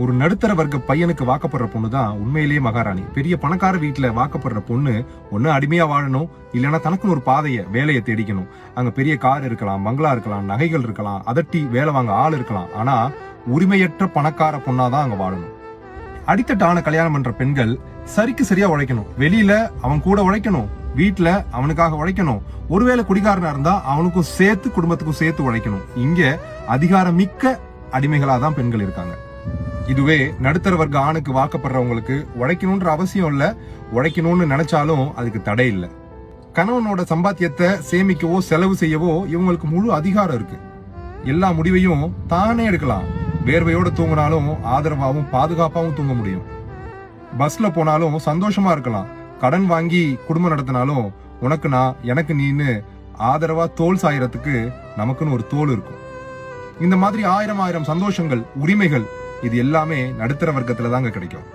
ஒரு நடுத்தர வர்க்க பையனுக்கு வாக்கப்படுற பொண்ணு தான் உண்மையிலேயே மகாராணி. பெரிய பணக்கார வீட்டுல வாக்கப்படுற பொண்ணு ஒண்ணு அடிமையா வாழணும், இல்லைன்னா தனக்குன்னு ஒரு வேலையை தேடிக்கணும். அங்க பெரிய கார் இருக்கலாம், பங்களா இருக்கலாம், நகைகள் இருக்கலாம், அதட்டி வேலை வாங்க ஆள் இருக்கலாம். ஆனா உரிமையற்ற பணக்கார பொண்ணாதான் அங்க வாழணும். அடித்தட்டான கல்யாணம் பண்ற பெண்கள் சரிக்கு சரியா உழைக்கணும். வெளியில அவன் கூட உழைக்கணும், வீட்டுல அவனுக்காக உழைக்கணும். ஒருவேளை குடிகாரனா இருந்தா அவனுக்கும் சேர்த்து குடும்பத்துக்கும் சேர்த்து உழைக்கணும். இங்க அதிகாரம் மிக்க அடிமைகளா தான் பெண்கள் இருக்காங்க. இதுவே நடுத்தர வர்க்க ஆணுக்கு வாக்கப்படுறவங்களுக்கு உழைக்கணும்ன்ற அவசியம் இல்ல, உழைக்கணும்னு நினைச்சாலும் அதுக்கு தடை இல்லை. கணவனோட சம்பாத்தியத்தை சேமிக்கவோ செலவு செய்யவோ இவங்களுக்கு முழு அதிகாரம் இருக்கு. எல்லா முடிவையும் தானே எடுக்கலாம். வேர்வையோட தூங்கினாலும் ஆதரவாகவும் பாதுகாப்பாகவும் தூங்க முடியும். பஸ்ல போனாலும் சந்தோஷமா இருக்கலாம். கடன் வாங்கி குடும்பம் நடத்தினாலும் உனக்கு நான் எனக்கு நீன்னு ஆதரவா தோல் சாயறதுக்கு நமக்குன்னு ஒரு தோல் இருக்கும். இந்த மாதிரி ஆயிரம் ஆயிரம் சந்தோஷங்கள், உரிமைகள் இது எல்லாமே நடுத்தர வர்க்கத்துல தாங்க கிடைக்கும்.